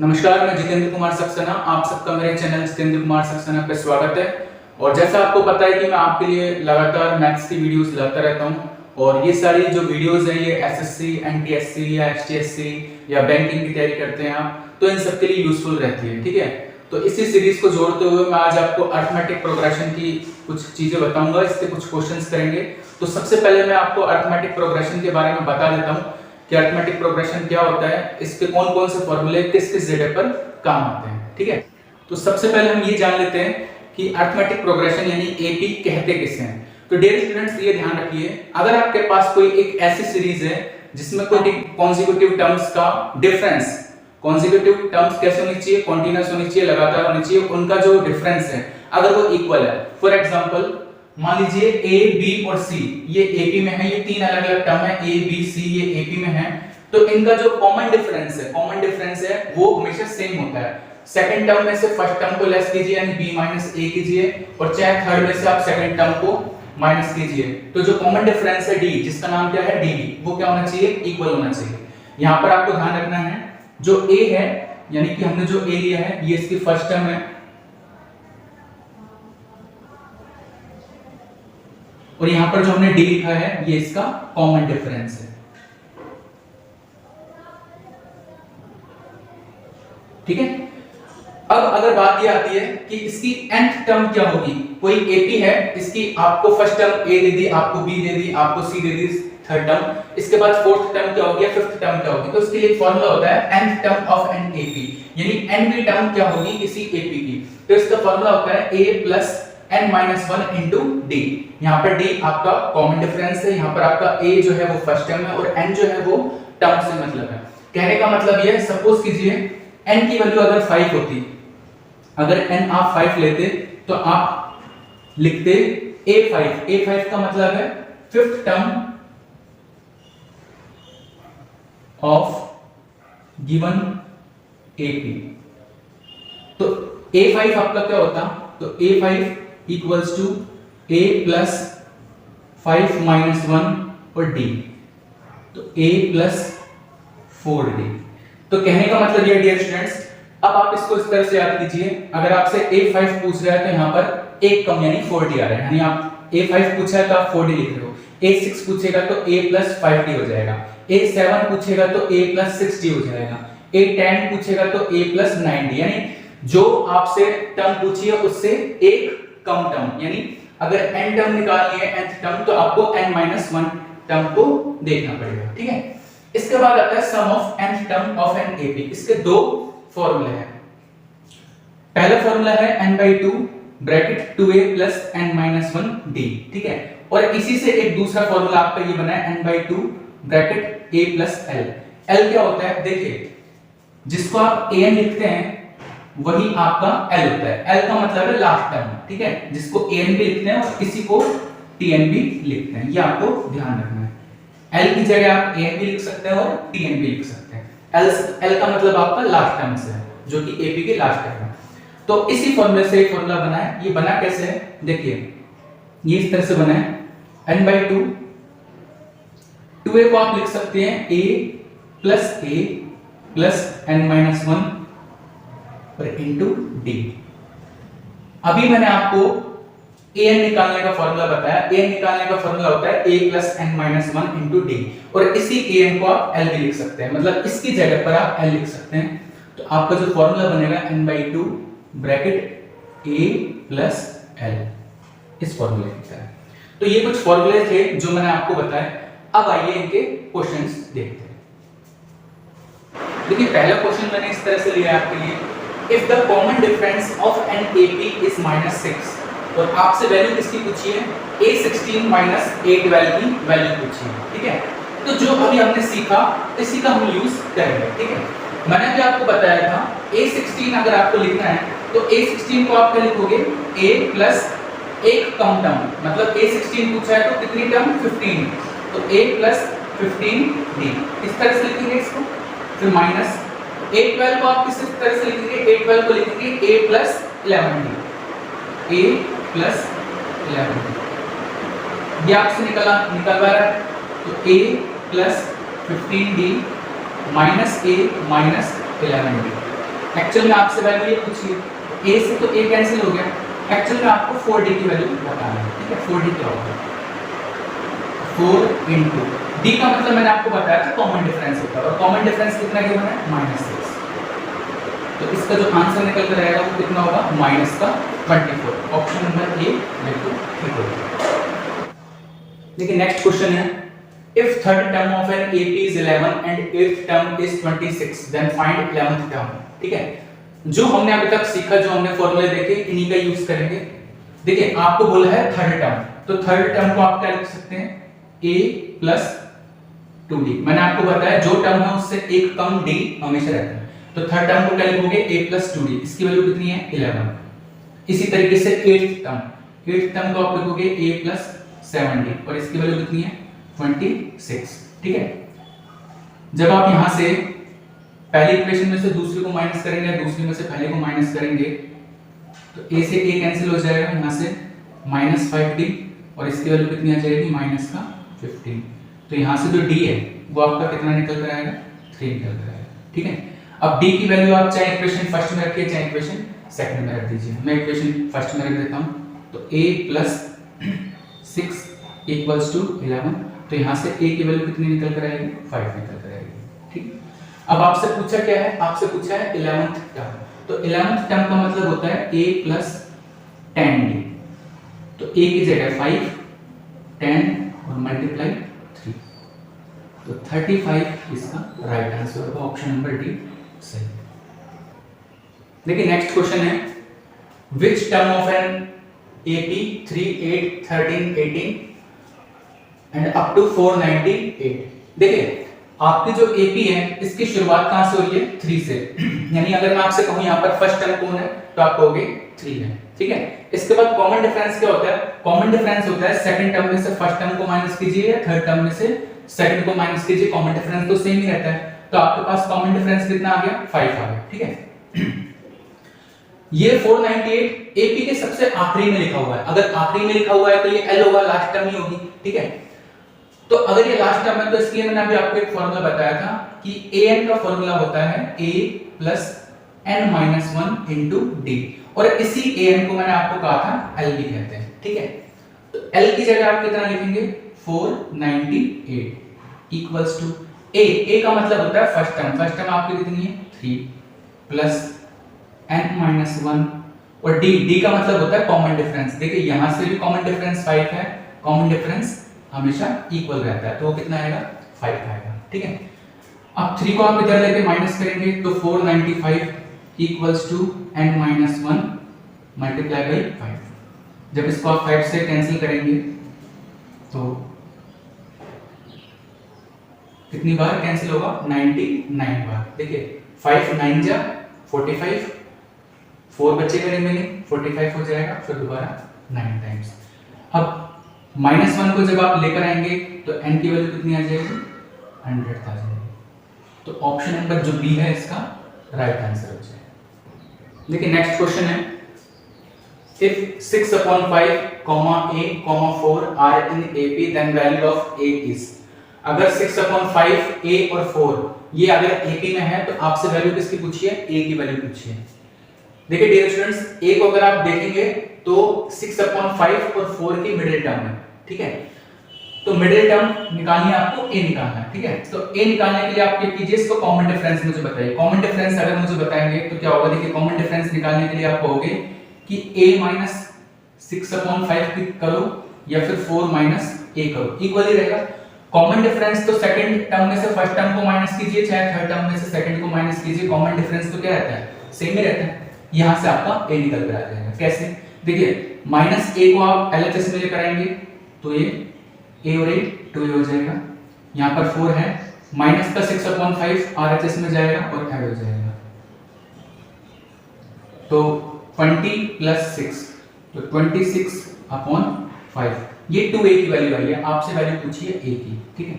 नमस्कार, मैं जितेंद्र कुमार सक्सेना। आप सबका मेरे चैनल जितेंद्र कुमार सक्सेना पे स्वागत है। और जैसा आपको पता है कि मैं आपके लिए लगातार मैथ्स की वीडियोस लाता रहता हूं और ये सारी जो वीडियोस हैं ये एसएससी, एनटीएससी या एचटीएससी या बैंकिंग की तैयारी करते हैं आप, तो इन सबके लिए यूजफुल रहती है। ठीक है, तो इसी सीरीज को जोड़ते हुए मैं आज आपको अरिथमेटिक प्रोग्रेशन की कुछ चीजें बताऊंगा, इसके कुछ क्वेश्चंस करेंगे। तो सबसे पहले मैं आपको अरिथमेटिक प्रोग्रेशन के बारे में बता देता हूँ कि अरिथमेटिक प्रोग्रेशन क्या होता है, इसके कौन कौन से फॉर्मूले किस किस जगह पर काम आते हैं। ठीक है, तो सबसे पहले हम ये जान लेते हैं कि अरिथमेटिक प्रोग्रेशन यानी एपी कहते किसे हैं। तो डियर स्टूडेंट्स, ये ध्यान रखिए, अगर आपके पास कोई एक ऐसी सीरीज है जिसमें कोई कॉन्जिक्यूटिव टर्म्स का डिफरेंस, कॉन्जिक्यूटिव टर्म्स कैसे होनी चाहिए, कॉन्टिन्यूअस होनी चाहिए, लगातार होनी चाहिए, उनका जो डिफरेंस है अगर वो इक्वल है। फॉर एग्जांपल मान लीजिए ए, बी और सी ये एपी में है, ये तीन अलग अलग टर्म है, ए बी सी ये एपी में है, तो इनका जो कॉमन डिफरेंस है वो हमेशा सेम होता है। सेकंड टर्म में से फर्स्ट टर्म को लेस कीजिए यानी b माइनस a कीजिए, और चाहे थर्ड में से आप सेकंड टर्म को माइनस कीजिए, तो जो कॉमन डिफरेंस है d, जिसका नाम क्या है dv, वो क्या होना चाहिए, इक्वल होना चाहिए। यहां पर आपको ध्यान रखना है जो a है, यानी कि हमने जो a लिया है ये इसकी फर्स्ट टर्म है, और यहां पर जो हमने d लिखा है ये इसका कॉमन डिफरेंस है। ठीक है, अब अगर बात ये आती है कि इसकी nth टर्म क्या होगी, कोई एपी है, इसकी आपको फर्स्ट टर्म a दे दी, आपको b दे दी, आपको c दे दी थर्ड टर्म, इसके बाद फोर्थ टर्म क्या होगी, फिफ्थ टर्म क्या होगी, तो इसके लिए फॉर्मूला होता है nth term of an AP, यानी nवीं टर्म क्या होगी किसी एपी की, तो इसका फॉर्मूला होता है a plus n minus 1 into D. यहाँ पर d आपका कॉमन डिफरेंस है, यहाँ पर आपका a जो है वो फर्स्ट टर्म है और n जो है वो टर्म से मतलब है। कहने का मतलब ये है, सपोज कीजिए n की वैल्यू अगर 5 होती, अगर n आप 5 लेते तो आप लिखते a5 का मतलब है fifth term of given AP. तो a5 आपका क्या होता, तो a5 equals to a plus 5 minus 1 और d, तो a प्लस 4d। तो कहने का मतलब ये डियर स्टूडेंट्स, अब आप इसको इस तरह से याद कीजिए, अगर आपसे a5 पूछ रहा है तो यहाँ पर एक कम यानी 4d आ रहा है, यानी आप a5 पूछा है तो आप 4d लिख रहे हो, a6 पूछेगा तो a प्लस 5d हो जाएगा, a7 पूछेगा तो a प्लस 6d हो जाएगा, a10 पूछेगा तो a प्लस 9d, यानी जो आपसे टर्म पूछी है उससे एक कम टर्म, यानी अगर n टर्म निकालनी है nth टर्म तो आपको n माइनस 1 टर्म को देखना पड़ेगा। ठीक है, इसके बाद आता है sum of nth term of an AP. इसके दो फॉर्मूले हैं, पहला फॉर्मूला है n/2 bracket 2a plus n minus 1d। ठीक है, और इसी से एक दूसरा फॉर्मूला आपका ये बना है n/2 bracket a plus l। l क्या होता है, देखिए जिसको आप an लिखते हैं वही आपका l होता है, l का मतलब है लास्ट टर्म। ठीक है, जिसको an भी लिखते हैं और किसी को tn भी लिखते हैं, ये आपको ध्यान रखना है। l की जगह आप an भी लिख सकते हैं और tn भी लिख सकते हैं। l का मतलब आपका लास्ट टर्म से है, जो कि ap के लास्ट टर्म है। तो इसी फॉर्मूले से एक फॉर्मूला बना है, ये बना कैसे है, देखिए ये इस तरह से बना है n/2, 2a को आप लिख सकते हैं a प्लस n माइनस 1 और इंटू डी। अभी मैंने आपको an निकालने का फॉर्मूला बताया, an निकालने का फॉर्मूला होता है a plus n minus 1 into D, और इसी an को आप l भी लिख सकते हैं, मतलब इसकी जगह पर आप l लिख सकते हैं। तो आपका जो फॉर्मूला बनेगा n/2 bracket a plus l, इस फॉर्मूले की तरह। तो ये कुछ फॉर्मूले थे जो मैंने आपको बताए। अब आइए इनके क्वेश्चंस देखते हैं। देखिए पहला क्वेश्चन मैंने इस तरह से लिया आपके लिए, if the common difference of an AP is -6, और आपसे वैल्यू किसकी पूछी है, A16 माइनस A12 की वैल्यू पूछी है। ठीक है, तो जो अभी हमने सीखा इसी का हम यूज करेंगे। ठीक है, मैंने भी आपको बताया था A16 अगर आपको लिखना है तो A16 को आप क्या लिखोगे, A प्लस एक कम टर्म, मतलब A16 पूछा है तो कितनी टर्म, 15, तो A प्लस 15D, इस तरह से लिखेंगे इसको। फिर माइनस A12 को आप किस तरह से लिखेंगे, A12 को लिखेंगे A plus 11D, A plus 11D, ये आपसे निकलवा रहा है, तो A plus 15D minus A minus 11D। Actual में आपसे वैल्यू ये पूछिए, a से तो a कैंसिल हो गया, एक्चुअल में आपको 4d की वैल्यू बताना है, ठीक है। 4d क्या होगा, 4 इंटू d का मतलब मैंने आपको बताया था कॉमन डिफरेंस होता है, और कॉमन डिफरेंस कितना गिवन है, -6। तो इसका जो आंसर निकल कर आएगा वो कितना होगा, -24। ऑप्शन नंबर ए बिल्कुल ठीक होगा। देखिए नेक्स्ट क्वेश्चन है, if third term of an AP is 11 and eighth term is 26 then find 11th term, ठीक है। जो हमने अभी तक सीखा, जो हमने फॉर्मूले देखे, इन्हीं का यूज करेंगे। देखिए आपको बोला है थर्ड टर्म, तो थर्ड टर्म को आप क्या लिख सकते हैं, a plus 2d। मैंने आपको बताया जो टर्म है उससे एक कम d हमेशा रहता है, तो थर्ड टर्म को क्या लिखोगे, a plus 2d, इसकी वैल्यू कितनी है, 11। इसी तरीके से एट्थ टर्म को आप लिखोगे a plus 7d, और इसकी वैल्यू कितनी है, 26, ठीक है। जब आप यहां से पहली इक्वेशन में से दूसरी को माइनस करेंगे, दूसरी में से पहले को माइनस करेंगे, तो a से a कैंसिल हो जाएगा, यहां से -5d, और इसकी वैल्यू कितनी आ जाएगी, -15। तो यहां से जो d है वो आपका कितना निकल कर आएगा, 3 निकल कर आएगा, ठीक है। अब d की वैल्यू आप चाहे इक्वेशन फर्स्ट में रखिए, चाहे इक्वेशन सेकंड में रख दीजिए। मैं इक्वेशन फर्स्ट में रख देता हूं, तो a plus 6 इक्वल्स टू 11, तो यहाँ से a की वैल्यू कितनी निकल कर आएगी, 5 निकल कर आएगी, ठीक। अब आपसे पूछा क्या है, आपसे पूछा है 11th टर्म, तो 11th टर्म का मतलब होता है a plus 10d, तो a की जगह 5, 10 और मल्टीप्लाई 3, तो 35 इसका राइट आंसर होगा, ऑप्शन नंबर डी सही। देखिए नेक्स्ट क्वेश्चन है, which term of an AP 3, 8, 13, 18 and up to 498। देखिए आपकी जो AP है इसकी शुरुआत कहां से हो रही है, 3 से, यानी अगर मैं आपसे कहूं यहां पर फर्स्ट टर्म कौन है, तो आप कहोगे 3 है, ठीक है। इसके बाद कॉमन डिफरेंस क्या होता है, कॉमन डिफरेंस होता है सेकंड टर्म में से फर्स्ट टर्म को माइनस कीजिए या थर्ड टर्म में से सेकंड को माइनस कीजिए, कॉमन डिफरेंस तो सेम ही रहता है। तो आपके पास कॉमन डिफरेंस कितना आ गया, 5 आ गया, ठीक है। ये 498 AP के सबसे आखिरी में लिखा हुआ है, अगर आखिरी में लिखा हुआ है तो ये L होगा, लास्ट टर्म ही होगी, ठीक है। तो अगर ये लास्ट टर्म है तो इसलिए मैंने अभी आपको एक फॉर्मूला बताया था कि an का फॉर्मूला होता है a plus n-1 into d, और इसी an को मैंने आपको कहा था L भी कहते हैं, ठीक है। तो L की जगह आप कितना लिखेंगे, 498 इक्वल्स टू a का मतलब होता है फर्स्ट टर्म आपकी कितनी है, 3 प्लस n-1, और d का मतलब होता है कॉमन डिफरेंस। देखिए यहां से भी कॉमन डिफरेंस 5 है, कॉमन डिफरेंस हमेशा इक्वल रहता है, तो वो कितना आएगा, 5 आएगा, ठीक है। अब 3 को आप इधर लेके माइनस करेंगे तो 495 equals to n-1 multiply by 5। जब इसको आप 5 से कैंसिल करेंगे तो कितनी बार कैंसिल होगा, 99 बार। देखिए 5 9 जा 45, 4 बचेगा रिमेनिंग, 45 हो जाएगा, फिर दोबारा 9 टाइम्स। अब -1 को जब आप लेकर आएंगे तो n की वैल्यू कितनी आ जाएगी, 100 आ जाएगी, तो ऑप्शन नंबर जो बी है इसका राइट आंसर हो जाएगा। देखिए नेक्स्ट क्वेश्चन है, if 6/5, a, 4 are in AP then value of a is. अगर 6/5 a और 4 ये अगर AP में है तो आपसे वैल्यू किसकी पूछी है, a की वैल्यू पूछी है। देखिए डियर स्टूडेंट्स, a को अगर आप देखेंगे तो 6/5 और 4 की मिडिल टर्म है, ठीक है। तो मिडिल टर्म निकालनी है आपको, a निकालना है, ठीक है। तो a निकालने के लिए आप क्या कीजिए, इसको कॉमन डिफरेंस मुझे बताइए। कॉमन डिफरेंस अगर मुझे बताएंगे तो क्या होगा, देखिए कॉमन डिफरेंस निकालने के लिए आप कहोगे कि a माइनस 6/5 करो या फिर 4 माइनस a करो, इक्वल ही रहेगा। कॉमन डिफरेंस तो सेकंड टर्म में से फर्स्ट टर्म को माइनस कीजिए, चाहे थर्ड टर्म में से सेकंड को माइनस कीजिए, कॉमन डिफरेंस तो क्या रहता है, सेम ही रहता है। यहां से आपका a निकल कर आ जाएगा, कैसे, देखिए -a को आप LHS में लेकर आएंगे तो ये a और a 2a हो जाएगा, यहाँ पर 4 है, माइनस का 6/5 RHS में जाएगा और ऐड हो जाएगा, तो 20 प्लस 6, तो 26/5, ये 2a की वैल्यू आई है, आपसे वैल्यू पूछी है a की, ठीक है।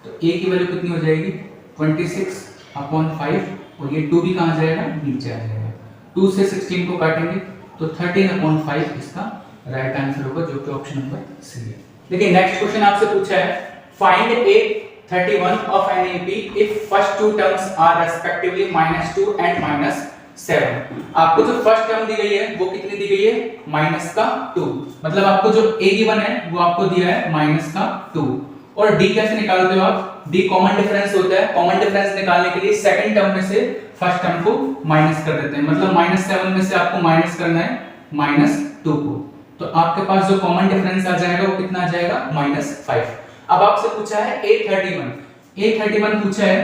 तो a की वैल्यू कितनी हो जाएगी, 26/5, और ये 2 भी कहाँ जाएगा, नीचे आ जाएगा। 2 से 16 को काटेंगे तो 13/5 इसका राइट आंसर होगा, जो कि ऑप्शन नंबर सी है। देखिए नेक्स्ट क्वेश्चन आपसे पूछा है, find a31 of an AP if first two terms are respectively -2 and 7। आपको जो फर्स्ट टर्म दी गई है वो कितनी दी गई है, माइनस का 2, मतलब आपको जो a गिवन है वो आपको दिया है माइनस का 2। और d कैसे निकालते हो आप, d कॉमन डिफरेंस होता है, कॉमन डिफरेंस निकालने के लिए सेकंड टर्म में से फर्स्ट टर्म को माइनस कर देते हैं, मतलब -7 में से आपको माइनस करना है -2 को, तो आपके पास जो कॉमन डिफरेंस आ जाएगा वो कितना आ जाएगा, -5। अब आपसे पूछा है a31 पूछा है,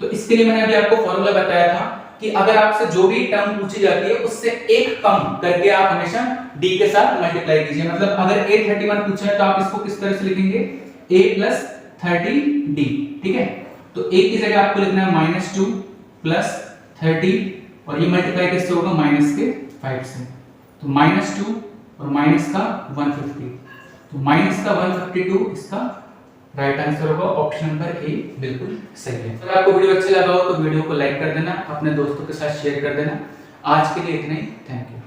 तो इसके लिए मैंने अभी आपको फॉर्मूला बताया था कि अगर आपसे जो भी टर्म पूछी जाती है उससे एक कम करके आप हमेशा d के साथ मल्टीप्लाई कीजिए। मतलब अगर a31 पूछा है तो आप इसको किस तरह से लिखेंगे, a + 30d, ठीक है। तो a की जगह आपको लिखना है -2 + 30, और ये मल्टीप्लाई किससे होगा, -5 से, तो -2 और माइनस का 150, तो -152 इसका राइट आंसर होगा, ऑप्शन नंबर ए बिल्कुल सही है। अगर आपको वीडियो अच्छा लगा हो तो वीडियो को लाइक कर देना, अपने दोस्तों के साथ शेयर कर देना। आज के लिए इतना ही, थैंक यू।